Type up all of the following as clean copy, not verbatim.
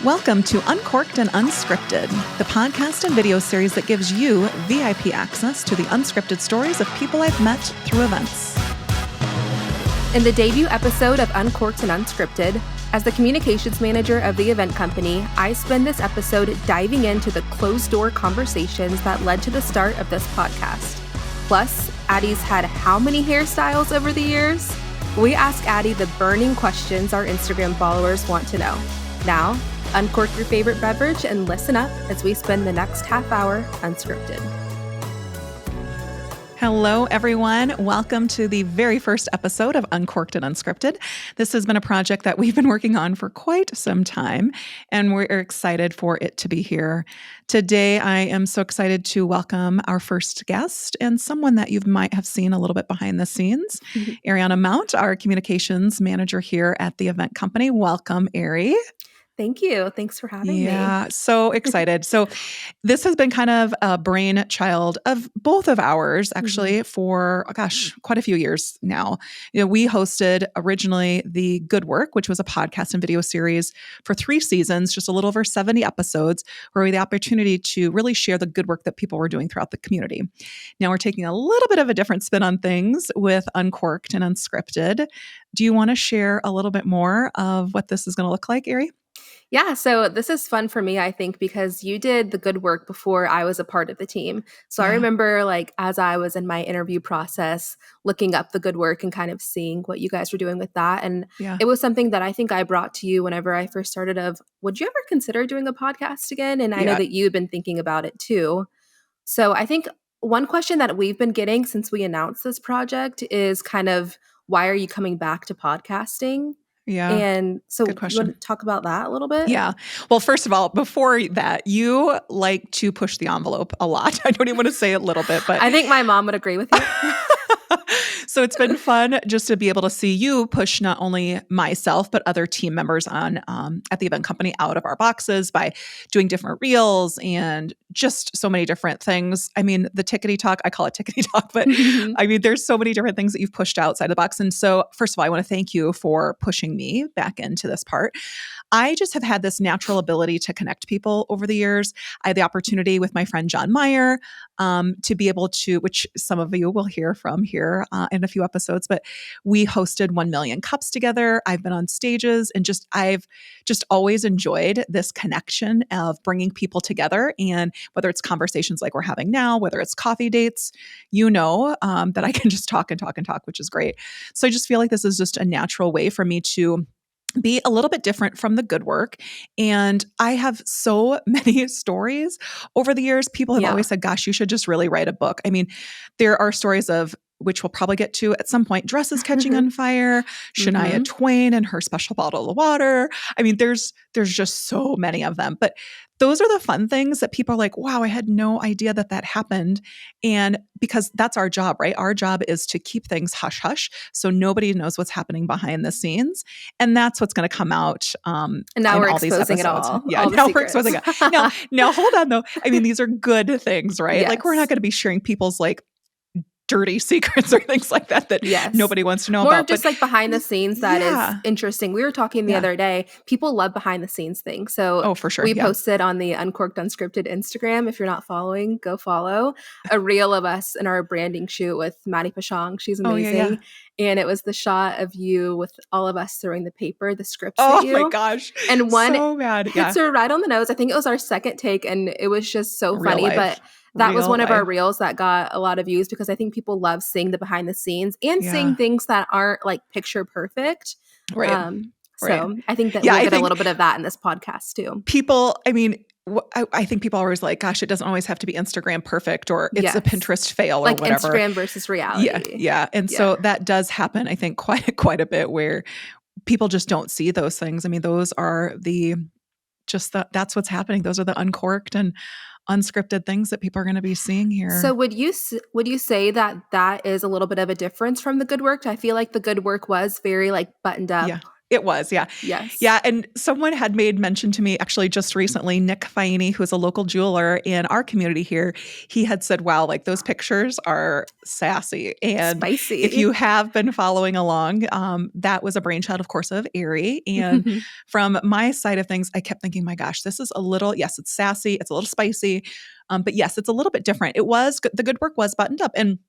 Welcome to Uncorked and Unscripted, the podcast and video series that gives you VIP access to the unscripted stories of people I've met through events. In the debut episode of Uncorked and Unscripted, as the communications manager of the event company, I spend this episode diving into the closed-door conversations that led to the start of this podcast. Plus, Addie's had how many hairstyles over the years? We ask Addie the burning questions our Instagram followers want to know. Now, uncork your favorite beverage and listen up as we spend the next half hour unscripted. Hello, everyone. Welcome to the very first episode of Uncorked and Unscripted. This has been a project that we've been working on for quite some time, and we're excited for it to be here. Today, I am so excited to welcome our first guest and someone that you might have seen a little bit behind the scenes, Ariana Mount, our communications manager here at the event company. Welcome, Ari. Thank you. Thanks for having me. Yeah, so excited. So this has been kind of a brainchild of both of ours, actually, for, quite a few years now. You know, we hosted originally The Good Work, which was a podcast and video series for 3 seasons, just a little over 70 episodes, where we had the opportunity to really share the good work that people were doing throughout the community. Now we're taking a little bit of a different spin on things with Uncorked and Unscripted. Do you want to share a little bit more of what this is going to look like, Ari? Yeah, so this is fun for me, I think, because you did the good work before I was a part of the team. So I remember, as I was in my interview process, looking up the good work and kind of seeing what you guys were doing with that. And it was something that I think I brought to you whenever I first started of, would you ever consider doing a podcast again? And I know that you've been thinking about it too. So I think one question that we've been getting since we announced this project is kind of, why are you coming back to podcasting? Yeah. And so Good question. you want to talk about that a little bit? Yeah. Well, first of all, before that, you like to push the envelope a lot. I don't even want to say a little bit, but I think my mom would agree with you. So it's been fun just to be able to see you push not only myself, but other team members on at the event company out of our boxes by doing different reels and just so many different things. I mean, the tickety talk, I call it tickety talk, but I mean, there's so many different things that you've pushed outside the box. And so first of all, I want to thank you for pushing me back into this part. I just have had this natural ability to connect people over the years. I had the opportunity with my friend John Meyer to be able to, which some of you will hear from here in a few episodes, but we hosted 1 Million Cups together. I've been on stages and I've just always enjoyed this connection of bringing people together. And whether it's conversations like we're having now, whether it's coffee dates, that I can just talk and talk and talk, which is great. So I just feel like this is just a natural way for me to be a little bit different from the good work. And I have so many stories over the years. People have always said, gosh, you should just really write a book. I mean, there are stories of, which we'll probably get to at some point, dresses catching on fire, Shania Twain and her special bottle of water. I mean, there's just so many of them. But those are the fun things that people are like, wow, I had no idea that happened. And because that's our job, right? Our job is to keep things hush hush so nobody knows what's happening behind the scenes. And that's what's going to come out. And now we're exposing it all. Yeah, all now we're exposing it. Now, hold on though. I mean, these are good things, right? Yes. Like we're not going to be sharing people's dirty secrets or things like that nobody wants to know More about. Just behind the scenes that is interesting. We were talking the other day, people love behind the scenes things. So for sure. We posted on the Uncorked Unscripted Instagram. If you're not following, go follow a reel of us in our branding shoot with Maddie Pashong. She's amazing. And it was the shot of you with all of us throwing the paper, the scripts at you. Oh my gosh. And one so bad. hits her right on the nose. I think it was our second take and it was just so funny. But that was one of our reels that got a lot of views because I think people love seeing the behind the scenes and seeing things that aren't picture perfect. Right. So I think that we'll get a little bit of that in this podcast too. People, I mean, I think people are always like, gosh, it doesn't always have to be Instagram perfect or it's a Pinterest fail or whatever. Instagram versus reality. Yeah. And so that does happen, I think, quite a bit where people just don't see those things. I mean, those are that's what's happening. Those are the uncorked and unscripted things that people are going to be seeing here. So would you say that is a little bit of a difference from the good work? I feel like the good work was very buttoned up It was, yeah. Yes. Yeah, and someone had made mention to me actually just recently, Nick Faini, who is a local jeweler in our community here, he had said, wow, like those pictures are sassy. And if Spicy. you have been following along, that was a brainchild, of course, of Ari. And from my side of things, I kept thinking, my gosh, this is a little, yes, it's sassy, it's a little spicy, but yes, it's a little bit different. It was, the good work was buttoned up. And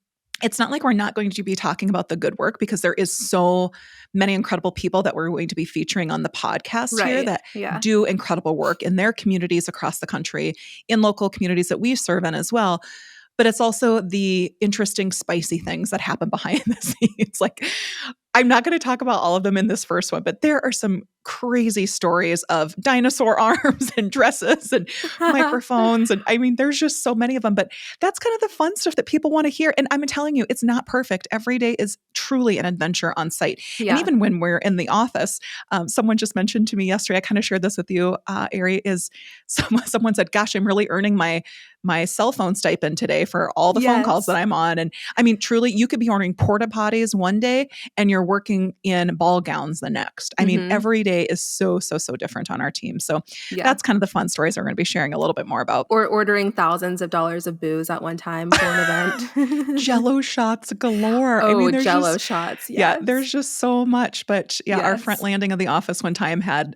it's not like we're not going to be talking about the good work because there is so many incredible people that we're going to be featuring on the podcast here Right. that Yeah. do incredible work in their communities across the country, in local communities that we serve in as well. But it's also the interesting, spicy things that happen behind the scenes. Like, I'm not going to talk about all of them in this first one, but there are some crazy stories of dinosaur arms and dresses and microphones. And I mean, there's just so many of them, but that's kind of the fun stuff that people want to hear. And I'm telling you, it's not perfect. Every day is truly an adventure on site. And Yeah. even when we're in the office, someone just mentioned to me yesterday, I kind of shared this with you, Ari, is someone said, gosh, I'm really earning my cell phone stipend today for all the phone calls that Yes. I'm on. And I mean, truly, you could be ordering porta potties one day and you're working in ball gowns the next. I mean, every day is so different on our team. So Yeah. that's kind of the fun stories we're going to be sharing a little bit more about. Or ordering thousands of dollars of booze at one time for an event. Jello shots galore. I Oh, mean, there's Jello just, shots. yeah, Yes. there's just so much. But yeah, our front Yes. landing of the office one time had,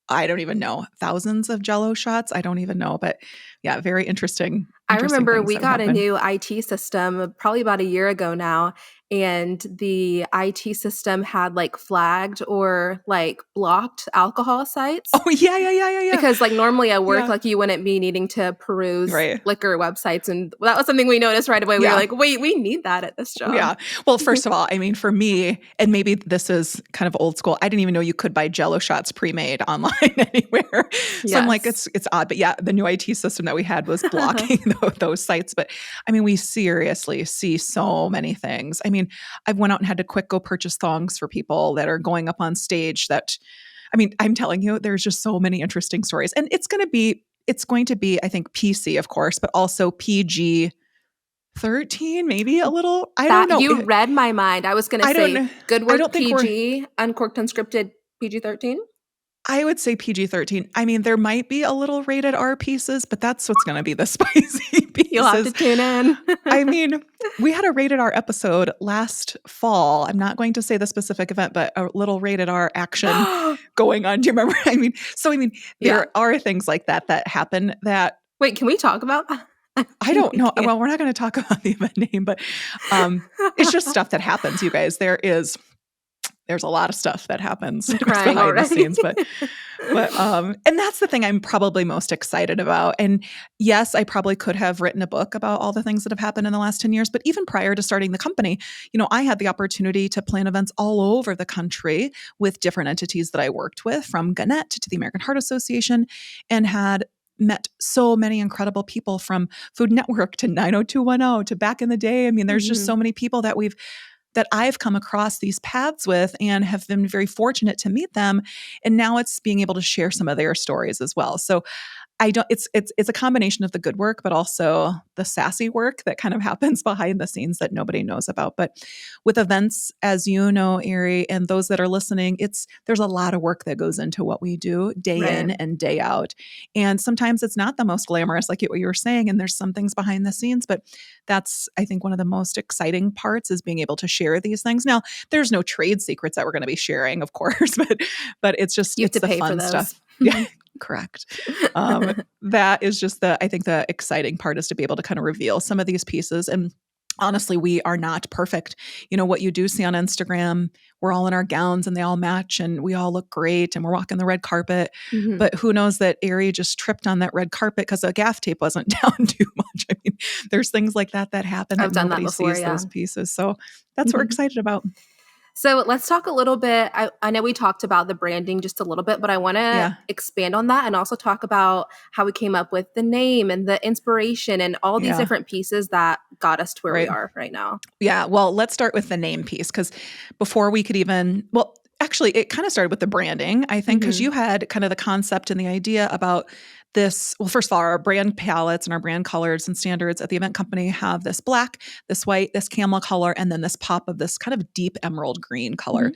I don't even know, thousands of Jello shots. I don't even know. But yeah, very interesting I remember things we that would got a happen. new IT system probably about a year ago now, and the IT system had like flagged or like blocked alcohol sites. Oh, yeah. Because, like, normally at work, Yeah, like, you wouldn't be needing to peruse right. liquor websites, and that was something we noticed right away. We were Yeah. like, "Wait, we need that at this job." Yeah. Well, first of all, I mean, for me, and maybe this is kind of old school, I didn't even know you could buy Jello shots pre-made online anywhere. So I'm like, Yes. it's odd. But yeah, the new IT system that we had was blocking those sites. But I mean, we seriously see so many things. I mean, I went out and had to quick go purchase thongs for people that are going up on stage that, I mean, I'm telling you, there's just so many interesting stories. And it's going to be, I think, PC, of course, but also PG 13, maybe a little. I don't That know. you read my mind. I was gonna I don't say, know. "Good I work, don't think we're PG, uncorked, unscripted, PG-13." I would say PG-13. I mean, there might be a little rated R pieces, but that's what's going to be the spicy You'll have to pieces. tune in. I mean, we had a rated R episode last fall. I'm not going to say the specific event, but a little rated R action going on. Do you remember? I mean, Yeah. there are things like that that happen that Wait, can we talk about that? I don't know. We Well, we're not going to talk about the event name, but it's just stuff that happens, you guys. There's a lot of stuff that happens I'm crying behind the already. scenes, but and that's the thing I'm probably most excited about. And yes, I probably could have written a book about all the things that have happened in the last 10 years, but even prior to starting the company, I had the opportunity to plan events all over the country with different entities that I worked with, from Gannett to the American Heart Association, and had met so many incredible people, from Food Network to 90210 to back in the day. I mean, there's just so many people that I've come across these paths with and have been very fortunate to meet them. And now it's being able to share some of their stories as well. So it's a combination of the good work, but also the sassy work that kind of happens behind the scenes that nobody knows about. But with events, as you know, Ari, and those that are listening, there's a lot of work that goes into what we do day Right. in and day out. And sometimes it's not the most glamorous, like what you were saying, and there's some things behind the scenes, but that's, I think, one of the most exciting parts is being able to share these things. Now, there's no trade secrets that we're going to be sharing, of course, but it's You have to the pay for fun those. stuff. Yeah, correct. That is just I think the exciting part is to be able to kind of reveal some of these pieces. And honestly, we are not perfect. What you do see on Instagram, we're all in our gowns and they all match and we all look great and we're walking the red carpet. Mhm. But who knows that Ari just tripped on that red carpet because the gaff tape wasn't down too much. I mean, there's things like that happen I've that done that nobody before, sees yeah. those pieces. So that's what we're excited about. So let's talk a little bit. I know we talked about the branding just a little bit, but I want to Yeah. expand on that and also talk about how we came up with the name and the inspiration and all these Yeah. different pieces that got us to where we Right. are right now. Yeah, well, let's start with the name piece, because before we could actually, it kind of started with the branding, I think, because you had kind of the concept and the idea about well, first of all, our brand palettes and our brand colors and standards at the event company have this black, this white, this camel color, and then this pop of this kind of deep emerald green color. Mhm.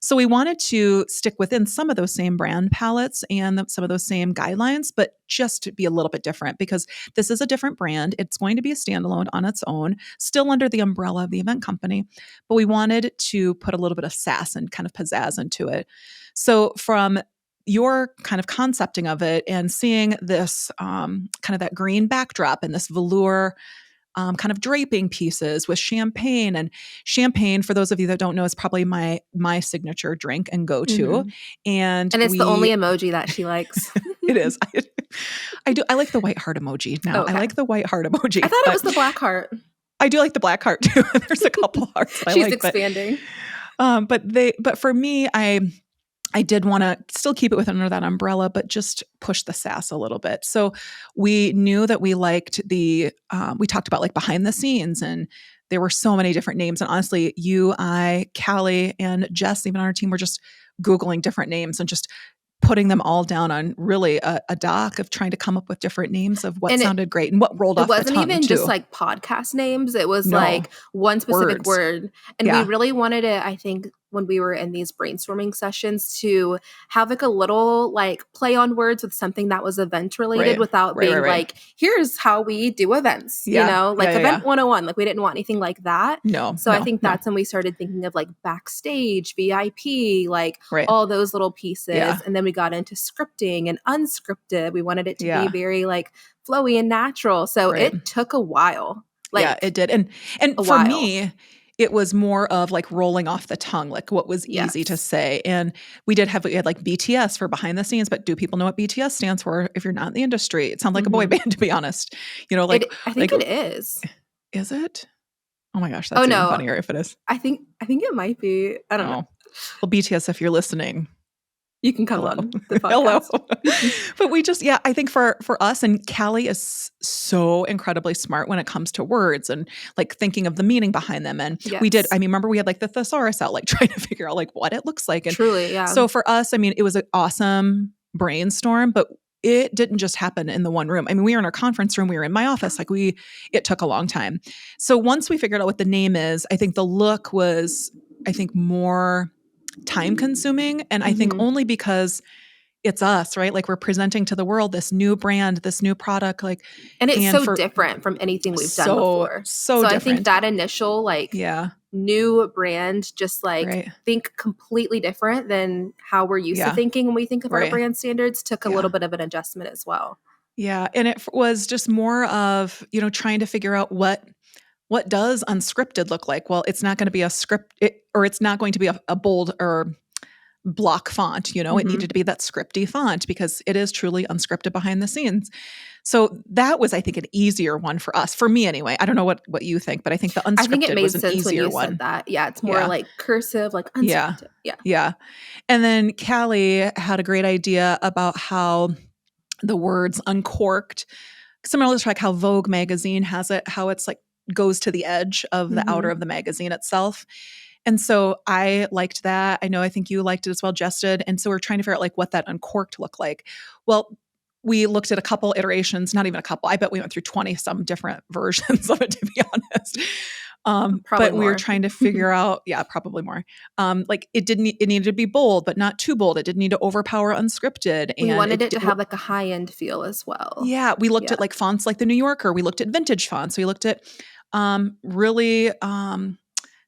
So we wanted to stick within some of those same brand palettes and some of those same guidelines, but just to be a little bit different because this is a different brand. It's going to be a standalone on its own, still under the umbrella of the event company, but we wanted to put a little bit of sass and kind of pizzazz into it. So from your kind of concepting of it and seeing this kind of that green backdrop and this velour kind of draping pieces with champagne. And champagne, for those of you that don't know, is probably my signature drink and go-to. Mhm. And And it's the only emoji that she likes. it is. I do. I like the white heart emoji now. I Okay. like the white heart I emoji. thought it But was the black heart. I do like the black heart too. There's a couple hearts I She's like, expanding. but for me, I did want to still keep it within under that umbrella, but just push the sass a little bit. So we knew that we liked we talked about like behind the scenes, and there were so many different names. And honestly, you, I, Callie, and Jess, even on our team, were just Googling different names and just putting them all down on really a doc of trying to come up with different names of what And sounded great and what rolled it off the wasn't tongue even just too. like podcast names. It was No, like one specific words. word. And we Yeah. really wanted it, I think, when we were in these brainstorming sessions to have like a little like play on words with something that was event related Right. without being Right. like, here's how we do events, Yeah. like Yeah. event 101. Like we didn't want anything like that. No, So I no, think no. that's when we started thinking of like backstage, VIP, like Right. all those little pieces. Yeah. And then we got into scripting and unscripted. We wanted it to be Yeah. very like flowy and natural. So Right. it took a while. Yeah, Like it did. And a for while. me, it was more of like rolling off the tongue, like what was easy to Yes. say. And we had like BTS for behind the scenes, but do people know what BTS stands for? If you're not in the industry, it sounds like a boy Mhm. band, to be honest. I think it is. Is it? Oh my gosh, Oh that's even no, funnier if it is. I think it might be. I don't know. Oh, well, BTS, if you're listening, You can come hello. on the Hello. podcast. But we just, I think for us, and Callie is so incredibly smart when it comes to words and like thinking of the meaning behind them. And we did, Yes. remember we had like the thesaurus out, like trying to figure out like what it looks like. And Truly, yeah. so for us, it was an awesome brainstorm, but it didn't just happen in the one room. We were in our conference room, we were in my office, it took a long time. So once we figured out what the name is, I think the look was, more time consuming. And I think Mhm. only because it's us, right? Like we're presenting to the world this new brand, this new product, And it's and so for different from anything we've done so, before. so So I think different. that initial like Yeah. new brand just like Right. think completely different than how we're used to Yeah. thinking when we think of our Right. brand standards took a Yeah. little bit of an adjustment as well. Yeah. And it was just more of, trying to figure out what does unscripted look like? Well, it's not going to be a script or it's not going to be a bold or block font, it Mhm. needed to be that scripty font because it is truly unscripted behind the scenes. So that was, I think, an easier one for us, for me anyway. I don't know what you think, but I think the I think it unscripted made was an sense when easier you one. said that. Yeah, it's more Yeah. like cursive, like Yeah. unscripted. Yeah. Yeah. And then Callie had a great idea about how the words uncorked, similar to like how Vogue magazine has it, how it's like goes to the edge of the outer Mhm. of the magazine itself. And so I liked that. I think you liked it as well, Jess did. And so we're trying to figure out like what that uncorked looked like. Well, we looked at a couple iterations, not even a couple. I bet we went through 20 some different versions of it, to be honest. Probably But we were more. trying to figure out, probably more. Like it needed to be bold, but not too bold. It didn't need to overpower unscripted. We And wanted it to have like a high end feel as well. we looked Yeah. at like fonts like the New Yorker. We looked at vintage fonts. We looked at really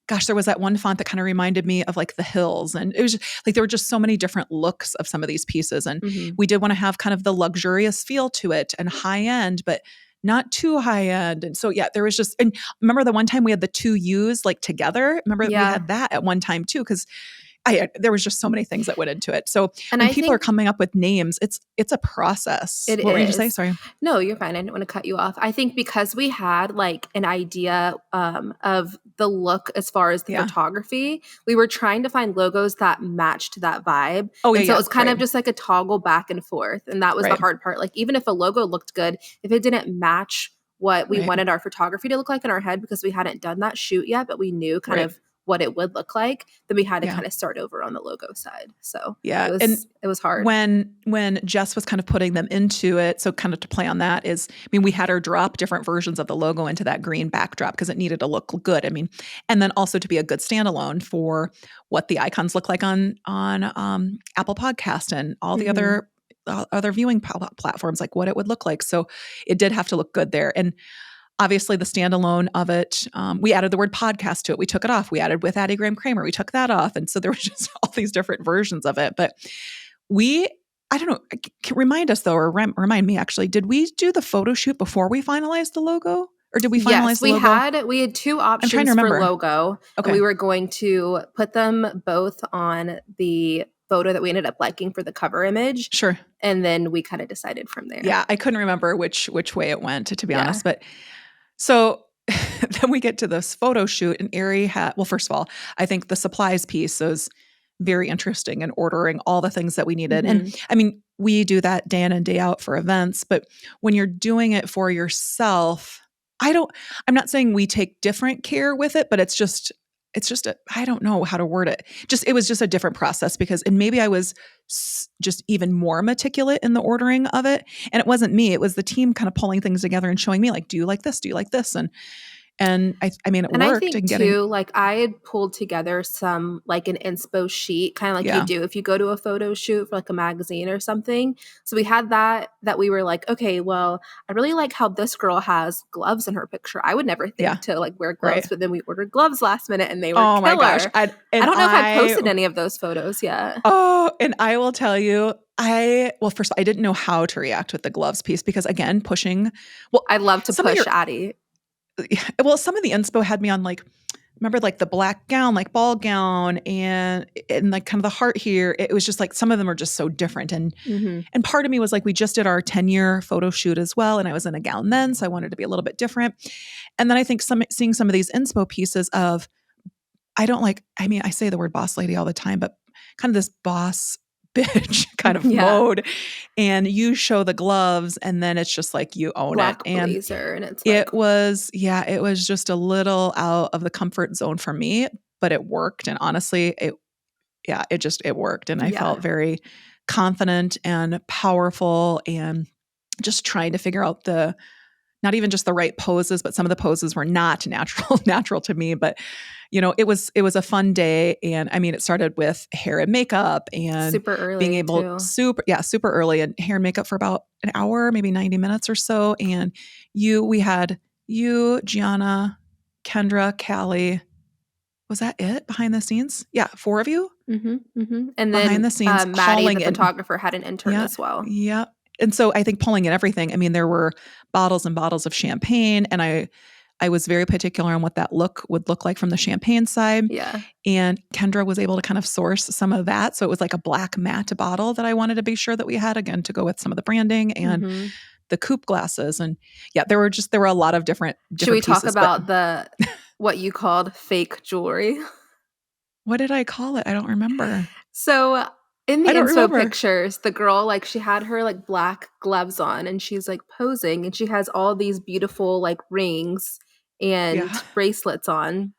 gosh, there was that one font that kind of reminded me of like the hills. And it was just, like there were just so many different looks of some of these pieces. And Mhm. we did want to have kind of the luxurious feel to it and high end, but not too high end. And so there was just, and remember the one time we had the two U's like together? Remember we Yeah. had that at one time too, because there was just so many things that went into it. So And when I people are think coming up with names, it's a process. it What were you to say? is. Sorry. No, you're fine. I didn't want to cut you off. I think because we had like an idea of the look as far as the Yeah. photography, we were trying to find logos that matched that vibe. Oh, And so yeah. it was kind of Right. just like a toggle back and forth. And that was the Right. hard part. Like even if a logo looked good, if it didn't match what we Right. wanted our photography to look like in our head, because we hadn't done that shoot yet, but we knew kind Right. of what it would look like, then we had to Yeah. kind of start over on the logo side. So Yeah. And it was hard. when Jess was kind of putting them into it, so kind of to play on that is, I mean, we had her drop different versions of the logo into that green backdrop because it needed to look good. I mean, and then also to be a good standalone for what the icons look like on Apple Podcast and all the Mhm. other viewing platforms, like what it would look like. So it did have to look good there. And obviously, the standalone of it, we added the word podcast to it. We took it off. We added with Addie Graham Kramer. We took that off. And so there was just all these different versions of it. But I don't know, remind us though, or remind me actually, did we do the photo shoot before we finalized the logo? Or did we Yes, finalize the logo? we had two I'm trying to options for remember. logo, and Okay, we were going to put them both on the photo that we ended up liking for the cover image, sure. and then we kind of decided from there. Yeah, I couldn't remember which way it went, to be Yeah. honest. But so then we get to this photo shoot, and Ari had, well, first of all, I think the supplies piece was very interesting in ordering all the things that we needed. And Mhm. I mean, we do that day in and day out for events, but when you're doing it for yourself, I'm not saying we take different care with it, but I don't know how to word it. It was just a different process because, and maybe I was just even more meticulous in the ordering of it. And it wasn't me, it was the team kind of pulling things together and showing me like, do you like this? Do you like this? And I mean, it And I worked think in getting, too, like I had pulled together some like an inspo sheet, kind of like you yeah, do if you go to a photo shoot for like a magazine or something. So we had that we were like, okay, well, I really like how this girl has gloves in her picture. I would never yeah, think to like wear gloves, right. but then we ordered gloves last minute and they were Oh my gosh. killer. I don't know if I've posted any of those photos yet. And I will tell you, well, first of all, I didn't know how to react with the gloves piece because again, well, I love to some of push your, Addie. some of the inspo had me on like, remember like the black gown, like ball gown and like kind of the heart here. It was just like, some of them are just so different. Hmm. And part of me was like, we just did our 10-year photo shoot as well. And I was in a gown then. So I wanted to be a little bit different. And then I think seeing some of these inspo pieces of, I mean, I say the word boss lady all the time, but kind of this boss bitch kind of Yeah. mode. And you show the gloves and then it's just like you own it. Black And blazer. And it's like, it was just a little out of the comfort zone for me, but it worked. And honestly, it worked. And I yeah. felt very confident and powerful and just trying to figure out not even just the right poses, but some of the poses were not natural to me. But it was a fun day. And I mean, it started with hair and makeup and Super being early able too. super early, and hair and makeup for about an hour, maybe 90 minutes or so. And we had you, Gianna, Kendra, Callie. Was that it behind the scenes? Yeah. 4 of you Mhm, mhm, and behind then, the scenes Maddie, the hauling in. photographer, had an intern Yeah. as well. Yeah. And so I think pulling in everything, I mean, there were bottles and bottles of champagne, and I was very particular on what that look would look like from the champagne side. Yeah. And Kendra was able to kind of source some of that. So it was like a black matte bottle that I wanted to be sure that we had, again, to go with some of the branding and Mhm. the coupe glasses. And yeah, there were a lot of Should we different talk pieces. But about what you called fake jewelry? what did I call it? I don't remember. So, in the I don't inspo remember. pictures, the girl, like, she had her, like, black gloves on, and she's, like, posing, and she has all these beautiful, like, rings and Yeah. bracelets on.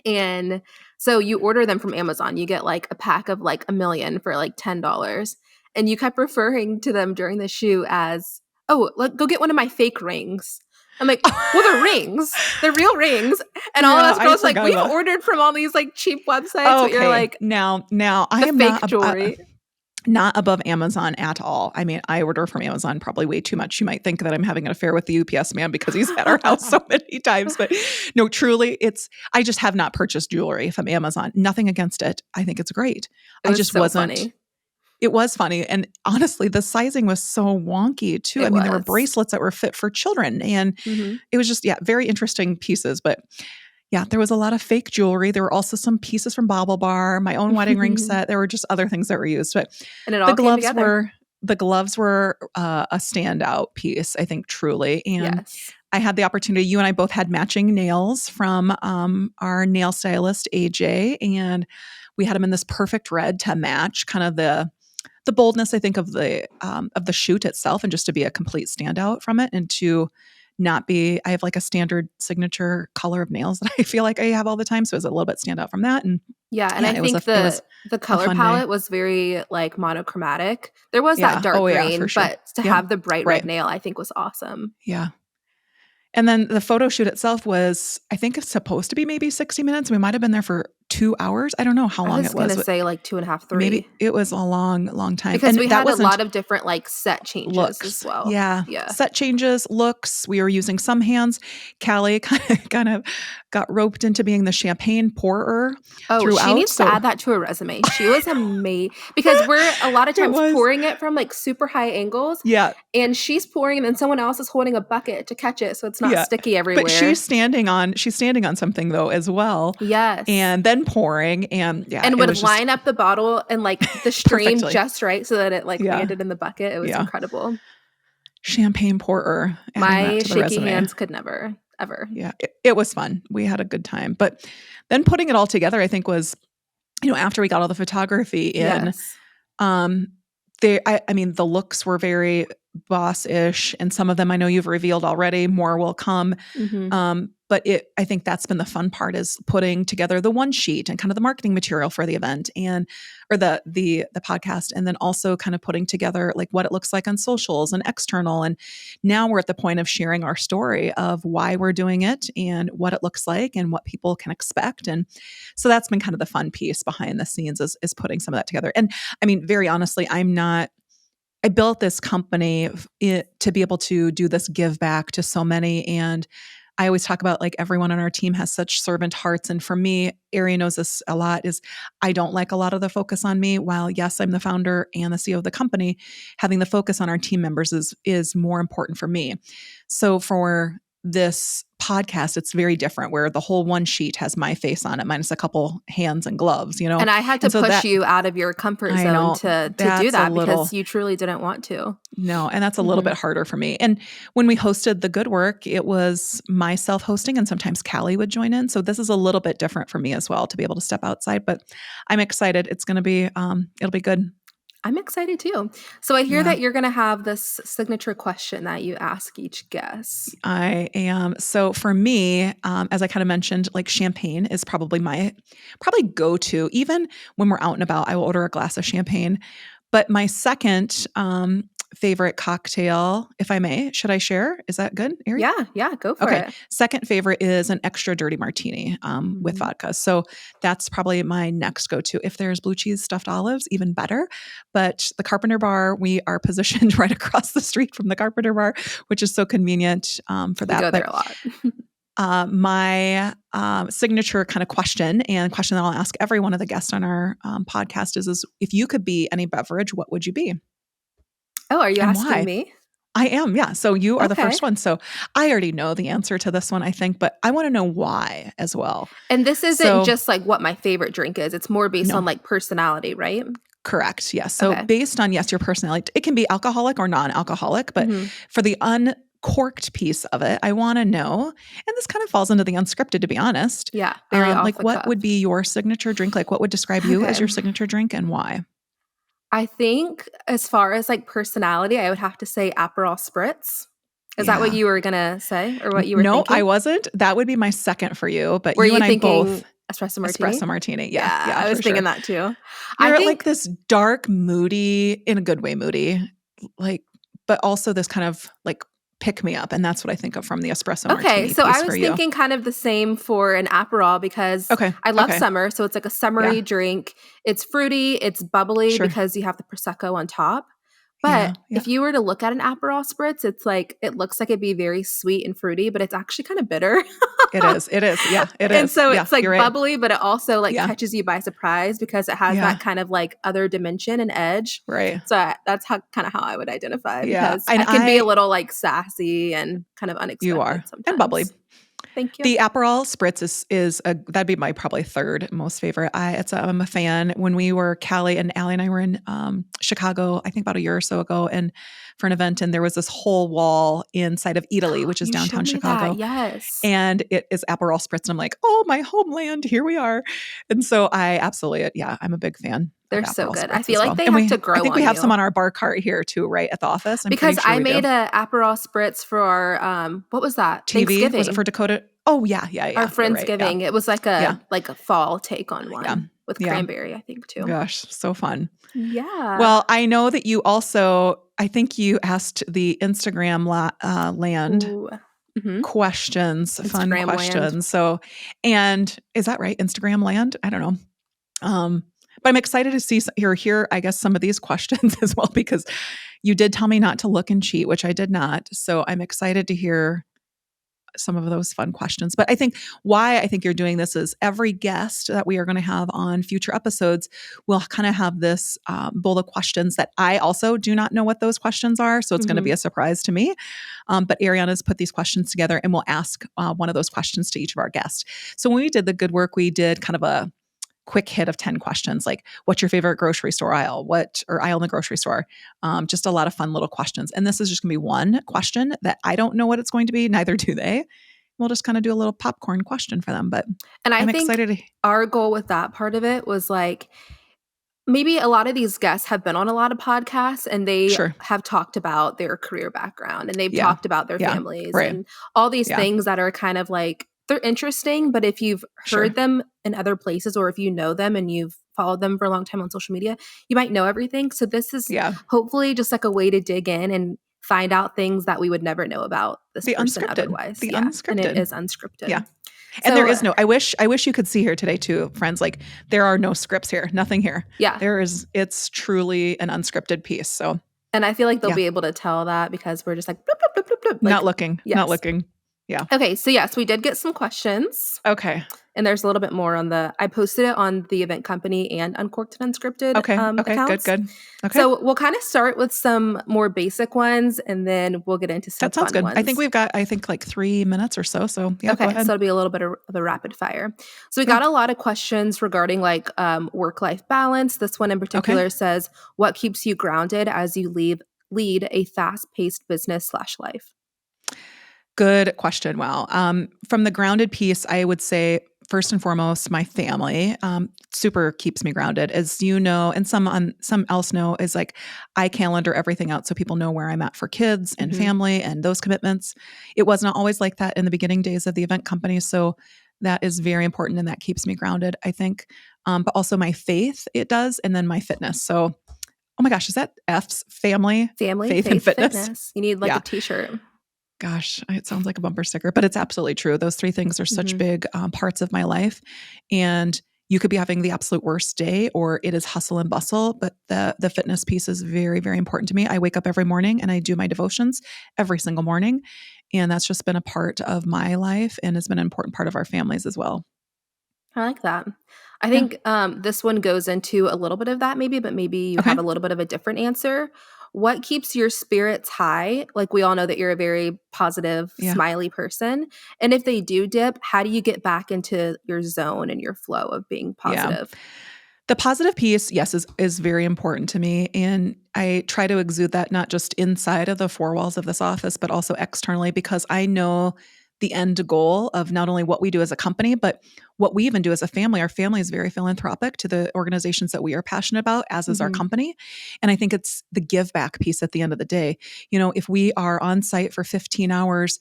And so you order them from Amazon. You get like a pack of like a million for like $10. And you kept referring to them during the shoot as, oh, go get one of my fake rings. I'm like, well, they're rings. They're real rings. And all of Yeah, us I girls like, forgot we've about. ordered from all these like cheap websites, but you're Okay, like, now I the am fake jewelry. not above Amazon at all. I mean, I order from Amazon probably way too much. You might think that I'm having an affair with the UPS man because he's at our house so many times, but no, truly, I just have not purchased jewelry from Amazon. Nothing against it. I think it's great. It I was just so wasn't. funny. It was funny. And honestly, the sizing was so wonky too. I It mean, there were was. bracelets that were fit for children, and Hmm. it was just, yeah, very interesting pieces. But yeah, there was a lot of fake jewelry. There were also some pieces from Bobble Bar, my own wedding ring And set. There were just other things that were used. But it the all came gloves together. were a standout piece, I think, truly. And Yes. I had the opportunity. You and I both had matching nails from our nail stylist AJ, and we had them in this perfect red to match kind of the boldness, I think, of the shoot itself, and just to be a complete standout from it, and to not be, I have like a standard signature color of nails that I feel like I have all the time. So it was a little bit stand out from that. And Yeah, and yeah, I it was think it was the a color fun day. palette was very, like, monochromatic. There was that Yeah. dark Oh yeah, for green, sure. but to Yep. have the bright red Right. nail, I think was awesome. Yeah. And then the photo shoot itself was, I think it's supposed to be maybe 60 minutes. We might have been there for 2 hours. I don't know how I long it was was, gonna but say, like, 2.5, 3. maybe it was a long, long time. Because And we that had a wasn't lot of different, like, set changes as looks. well. Yeah. Yeah. Set changes, looks. We were using some hands. Callie kind of got roped into being the champagne pourer Oh, she throughout. needs to So add that to her resume. She was because we're a lot of it times was, pouring it from, like, super high angles, yeah. and she's pouring, and then someone else is holding a bucket to catch it so it's not Yeah. sticky But everywhere. she's standing on something though as well. Yes. And then pouring. And yeah, And it would was just line up the bottle and, like, the stream perfectly. just right so that it, like, Yeah. landed in the bucket. It was Yeah. incredible. Champagne pourer, adding that My to the shaky resume. hands could never, ever. Yeah. It was fun. We had a good time. But then putting it all together, I think was, after we got all the photography in, Yes. um, I mean, the looks were very boss-ish, and some of them I know you've revealed already. More will come. Mhm. But I think that's been the fun part, is putting together the one sheet and kind of the marketing material for the event or the podcast, and then also kind of putting together like what it looks like on socials and external. And now we're at the point of sharing our story of why we're doing it and what it looks like and what people can expect. And so that's been kind of the fun piece behind the scenes, is putting some of that together. And I mean, very honestly, I built this company to be able to do this give back to so many. And I always talk about, like, everyone on our team has such servant hearts. And for me, Ari knows this a lot, is I don't like a lot of the focus on me. While yes, I'm the founder and the CEO of the company, having the focus on our team members is more important for me. So for this podcast, it's very different, where the whole one sheet has my face on it, minus a couple hands and gloves, And I had to And so push that, you out of your comfort I zone know to do that's a that because little, you truly didn't want to. no, and that's a little Mhm. bit harder for me. And when we hosted the good work, it was myself hosting, and sometimes Callie would join in. So this is a little bit different for me as well, to be able to step outside. But I'm excited. It's going to be, it'll be good. I'm excited too. So I hear Yeah, that you're gonna have this signature question that you ask each guest. I am. So for me, as I kind of mentioned, like, champagne is probably my go-to. Even when we're out and about, I will order a glass of champagne. But my second favorite cocktail, if I may, should I share? Is that good, Ari? Yeah, yeah, go for Okay. it. Second favorite is an extra dirty martini with Mhm. vodka. So that's probably my next go-to. If there's blue cheese stuffed olives, even better. But the Carpenter Bar, we are positioned right across the street from the Carpenter Bar, which is so convenient for We that. go there But a lot. my signature kind of question, and question that I'll ask every one of the guests on our podcast, is if you could be any beverage, what would you be Oh, are you and asking why? me? I am, yeah. So you are the Okay. first one. So I already know the answer to this one, I think, but I want to know why as well. And this isn't So, just, like, what my favorite drink is, it's more based no, on, like, personality, right? correct. Yes. So Okay. based on, yes, your personality, it can be alcoholic or non-alcoholic, but Mhm. for the uncorked piece of it, I want to know, and this kind of falls into the unscripted, to be honest. Yeah, very off Like, the what cuff. would be your signature drink? Like, what would describe you as Okay. your signature drink, and why? I think as far as, like, personality, I would have to say Aperol Spritz. Is that what Yeah. you were gonna say or what you were No, I thinking? wasn't. That would be my second for you, but Were you you and I both thinking espresso martini? espresso martini. Yeah. Yeah, Yeah, I was for thinking sure. that too. I You're like think this dark, moody, in a good way, moody, like, but also this kind of like pick me up. And that's what I think of from the espresso okay, martini so I piece for was you. thinking kind of the same for an Aperol because Okay. I love Okay. summer, so it's like a Yeah. summery drink. It's fruity, it's bubbly Sure. because you have the prosecco on top. Yeah. But Yeah. if you were to look at an Aperol Spritz, it's like it looks like it'd be very sweet and fruity, but it's actually kind of bitter. It is. It is. Yeah. It And is. so Yeah. it's You're like right. bubbly, but it also like Yeah. catches you by surprise because it has Yeah. that kind of like other dimension and edge. Right. So that's how kind of how I would identify Yeah. because And I can be a little like sassy and kind of you are, unexpected and bubbly. sometimes. Thank you. The Aperol Spritz that'd be my probably third most favorite. I'm a fan. When we were, Callie and Allie and I were in Chicago, I think about a year or so ago, and for an event, and there was this whole wall inside of Italy, which is You downtown showed me that. Chicago, Yes. and it is Aperol Spritz, and I'm like, oh, my homeland, here we are. And so I absolutely, yeah, I'm a big fan They're so Aperol good. I spritz feel as like well. they And have we to I grow think we on have some you. on our bar cart here too, right at the office. I'm pretty Because sure I we do. made a Aperol spritz for our what was that? TV, was it Thanksgiving. for Dakota? Oh, yeah, yeah, Our yeah. You're right. Yeah. Friendsgiving. It was Yeah. like a fall take on Yeah. one with Yeah. cranberry, I think too. Gosh, so fun. Yeah. Well, I know that you also I think you asked the Instagram land Ooh. Mhm. questions, fun Instagram land. questions. So, and is that right? Instagram land? I don't know. Um, but I'm excited to see hear, I guess, some of these questions as well, because you did tell me not to look and cheat, which I did not. So I'm excited to hear some of those fun questions. But I think why I think you're doing this is every guest that we are going to have on future episodes will kind of have this bowl of questions that I also do not know what those questions are. So it's going to be Mhm. a surprise to me. But Ariana's put these questions together and we'll ask one of those questions to each of our guests. So when we did the good work, we did kind of a quick hit of 10 questions like what's your favorite grocery store aisle, or aisle in the grocery store. Just a lot of fun little questions, and this is just going to be one question that I don't know what it's going to be, neither do they. We'll just kind of do a little popcorn question for them, but And I I'm think excited to, our goal with that part of it was like maybe a lot of these guests have been on a lot of podcasts and they sure. have talked about their career background and they've Yeah. talked about their Yeah. families Right. and all these Yeah. things that are kind of like they're interesting, but if you've Sure. heard them in other places or if you know them and you've followed them for a long time on social media, you might know everything. So this is Yeah. hopefully just like a way to dig in and find out things that we would never know about this The person unscripted. otherwise. The Yeah. And it unscripted. is unscripted. Yeah. And there So is no, I wish you could see here today too, friends. Like there are no scripts here, nothing here. yeah. It's truly an unscripted piece. So And I feel like they'll yeah, be able to tell that because we're just like, bloop, bloop, bloop, bloop, bloop, not like, looking, not yes. looking. Yeah. Okay, so yes, we did get some questions, Okay. and there's a little bit more on I posted it on the event company and Uncorked and Unscripted Okay. Okay. Good. accounts. Good. Okay. So we'll kind of start with some more basic ones, and then we'll get into some That sounds fun good. I think ones. we've got, like 3 minutes or so. So yeah, go Okay, ahead. so it'll be a little bit of a rapid fire. So we Yeah. got a lot of questions regarding like work-life balance. This one in Okay. particular says, "What keeps you grounded as you lead a fast-paced business/life?" Good question. Wow. From the grounded piece, I would say first and foremost, my family super keeps me grounded, as you know, and some else know is like I calendar everything out so people know where I'm at for kids and Mhm. family and those commitments. It was not always like that in the beginning days of the event company, so that is very important and that keeps me grounded, I think. But also my faith, it does, and then my fitness. So, oh my gosh, is that F's family, Family, faith, and faith, fitness? fitness. You need like a Yeah. t-shirt. Gosh, it sounds like a bumper sticker, but it's absolutely true. Those three things are such Mhm. big parts of my life. And you could be having the absolute worst day, or it is hustle and bustle, but the fitness piece is very, very important to me. I wake up every morning and I do my devotions every single morning. And that's just been a part of my life and has been an important part of our families as well. I like that. I Yeah. think this one goes into a little bit of that maybe, but maybe you Okay. have a little bit of a different answer. What keeps your spirits high? Like we all know that you're a very positive, Yeah. smiley person. And if they do dip, how do you get back into your zone and your flow of being Yeah. positive? The positive piece, yes, is very important to me. And I try to exude that not just inside of the four walls of this office, but also externally, because I know the end goal of not only what we do as a company, but what we even do as a family. Our family is very philanthropic to the organizations that we are passionate about, as is our Mhm. company. And I think it's the give back piece at the end of the day. You know, if we are on site for 15 hours,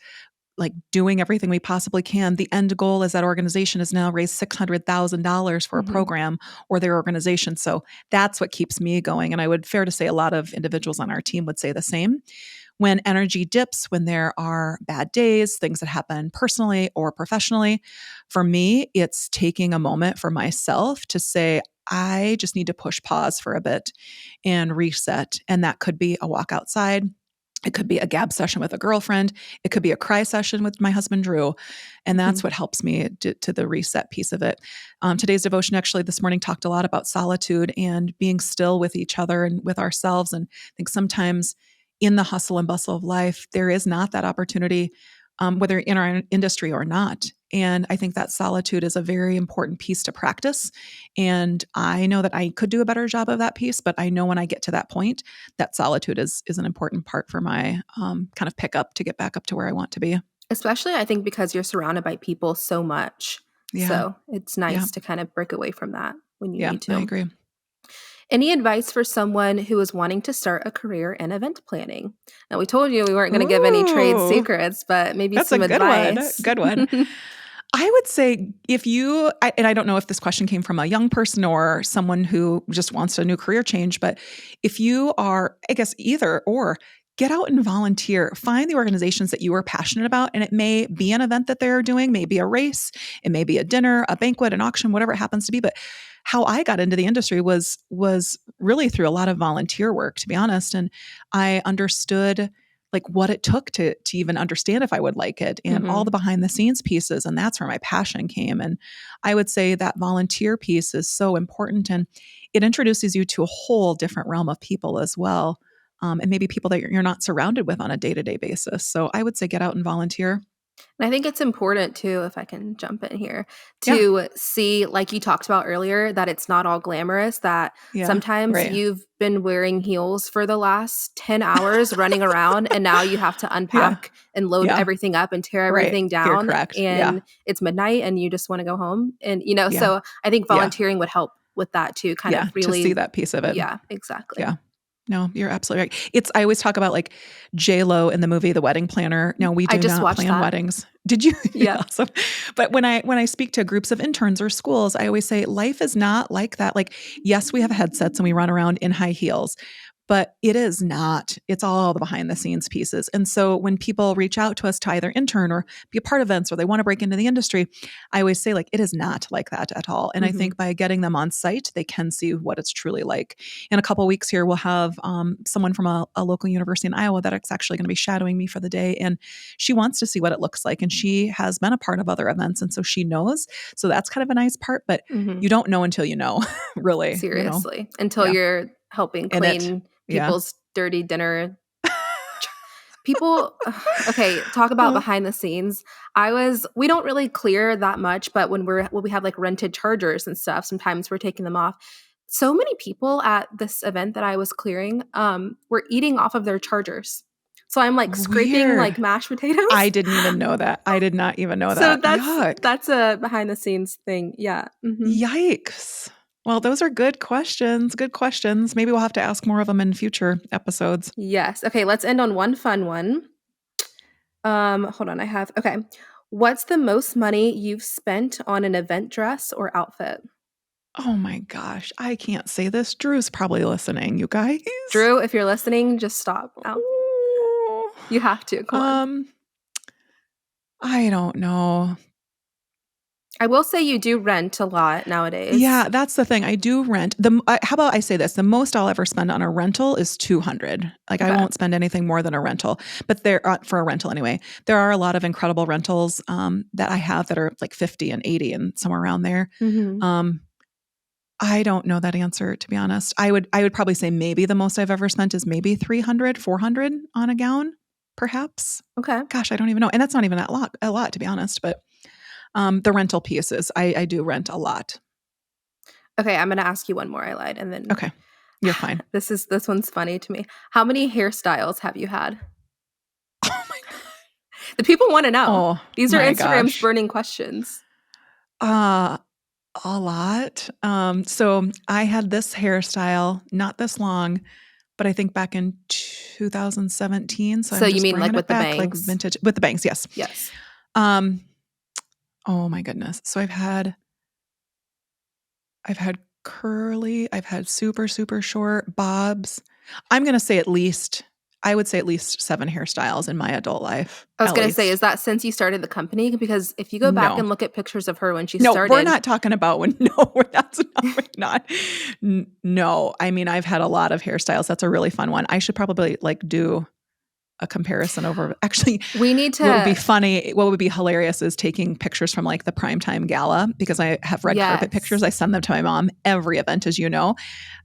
like doing everything we possibly can. The end goal is that organization has now raised $600,000 for a Mhm. program or their organization. So that's what keeps me going. And I would fair to say a lot of individuals on our team would say the same. When energy dips, when there are bad days, things that happen personally or professionally, for me, it's taking a moment for myself to say, I just need to push pause for a bit and reset. And that could be a walk outside. It could be a gab session with a girlfriend. It could be a cry session with my husband, Drew. And that's Mhm. what helps me to the reset piece of it. Today's devotion, actually, this morning talked a lot about solitude and being still with each other and with ourselves. And I think sometimes in the hustle and bustle of life, there is not that opportunity, whether in our industry or not. And I think that solitude is a very important piece to practice. And I know that I could do a better job of that piece, but I know when I get to that point, that solitude is an important part for my kind of pick up to get back up to where I want to be. Especially I think because you're surrounded by people so much. Yeah. So, it's Yeah. nice to kind of break away from that when you Yeah. need I to. agree. Any advice for someone who is wanting to start a career in event planning? Now, we told you we weren't going to give any trade Ooh, secrets, but maybe that's a some good one. advice. Good one. I would say if you, and I don't know if this question came from a young person or someone who just wants a new career change, but if you are, I guess, either or, get out and volunteer. Find the organizations that you are passionate about. And it may be an event that they're doing, maybe a race, it may be a dinner, a banquet, an auction, whatever it happens to be. But how I got into the industry was really through a lot of volunteer work, to be honest. And I understood like what it took to even understand if I would like it and all Mhm. the behind the scenes pieces. And that's where my passion came. And I would say that volunteer piece is so important and it introduces you to a whole different realm of people as well. And maybe people that you're not surrounded with on a day-to-day basis. So I would say get out and volunteer. And I think it's important too, if I can jump in here, Yeah. to see, like you talked about earlier, that it's not all glamorous, that Yeah. sometimes Right. you've been wearing heels for the last 10 hours running around, and now you have to Yeah. unpack and load Yeah. everything up and tear Right. everything You're down, correct. Yeah. and it's midnight and you just want to go home. And, Yeah. so I think Yeah. volunteering would help with that too, kind Yeah. of To really, see that piece of it. yeah, exactly. Yeah. No, you're absolutely right. I always talk about like J Lo in the movie The Wedding Planner. No, we I do just not watched plan that. weddings. Did you? Yeah. Awesome. But when I speak to groups of interns or schools, I always say life is not like that. Like, yes, we have headsets and we run around in high heels, but it is not. It's all the behind the scenes pieces. And so when people reach out to us to either intern or be a part of events or they want to break into the industry, I always say like it is not like that at all. And I Hmm. think by getting them on site, they can see what it's truly like. In a couple of weeks here, we'll have someone from a local university in Iowa that's actually going to be shadowing me for the day. And she wants to see what it looks like. And she has been a part of other events. And so she knows. So that's kind of a nice part. But Hmm. you don't know until you know, really. Seriously, until Yeah. you're helping In it. clean Yeah. people's dirty dinner. People okay, talk about Uh, behind the scenes. We don't really clear that much, but when we have, like, rented chargers and stuff, sometimes we're taking them off. So many people at this event that I was clearing, were eating off of their chargers. So I'm, like, scraping, Weird. like, mashed I potatoes. didn't even know that. I did not even know So that. Yuck. that's a behind the scenes thing, yeah, mhm. Yikes. Well, those are good questions. Good questions. Maybe we'll have to ask more of them in future episodes. Yes, okay, let's end on one fun one. Hold on, okay. What's the most money you've spent on an event dress or outfit? Oh my gosh. I can't say this. Drew's probably listening, you guys. Drew, if you're listening, just stop now. Ooh. You have to, come on. Um, I don't know. I will say you do rent a lot nowadays. Yeah, that's the thing. I do rent. How about I say this? The most I'll ever spend on a rental is 200. Like I Okay. won't spend anything more than a rental. But there for a rental anyway. There are a lot of incredible rentals that I have that are like 50 and 80 and somewhere around there. Mhm. Um I don't know that answer to be honest. I would probably say maybe the most I've ever spent is maybe 300, 400 on a gown, perhaps. Okay. Gosh, I don't even know. And that's not even a lot to be honest, but the rental pieces, I do rent a lot. Okay, I'm gonna ask you one more, I lied, and then Okay. You're fine. this one's funny to me. How many hairstyles have you had? Oh my god. The people wanna know. Oh These are my Instagram's gosh. burning questions. Uh, a lot. So I had this hairstyle, not this long, but I think back in 2017. So So I'm you just mean, like, bringing it with the back, like bangs? vintage with the bangs. Yes. Yes. Um. Oh my goodness. So I've had curly. I've had super super short bobs. I'm gonna say at least. I would say at least 7 hairstyles in my adult life, I was at gonna say, least. is that since you started the company? Because if you go back No. and look at pictures of her when she No, we're started. not talking about when no, that's not we're not. No, I mean, I've had a lot of hairstyles. That's a really fun one. I should probably, like, do a comparison over actually, We need what would be to. funny what would be hilarious is taking pictures from, like, the primetime gala because I have red carpet pictures. Yes. I send them to my mom every event, as you know,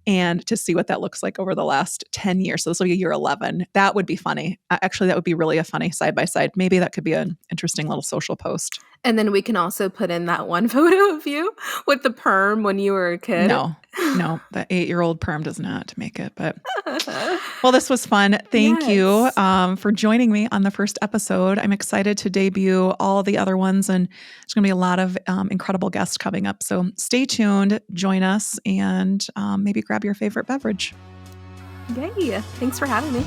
and to see what that looks like over the last 10 years. So this will be year 11. That would be funny. Actually, that would be really a funny side by side. Maybe that could be an interesting little social post. And then we can also put in that one photo of you with the perm when you were a kid. No, no, the 8-year-old perm does not make it, but well, this was fun. Thank you Yes. for joining me on the first episode. I'm excited to debut all the other ones, and there's going to be a lot of incredible guests coming up. So stay tuned, join us, and maybe grab your favorite beverage. Yay. Thanks for having me.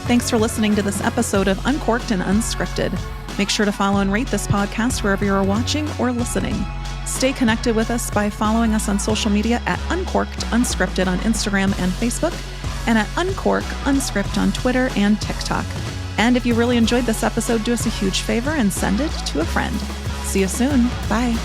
Thanks for listening to this episode of Uncorked and Unscripted. Make sure to follow and rate this podcast wherever you're watching or listening. Stay connected with us by following us on social media at Uncorked Unscripted on Instagram and Facebook, and at Uncork Unscript on Twitter and TikTok. And if you really enjoyed this episode, do us a huge favor and send it to a friend. See you soon. Bye.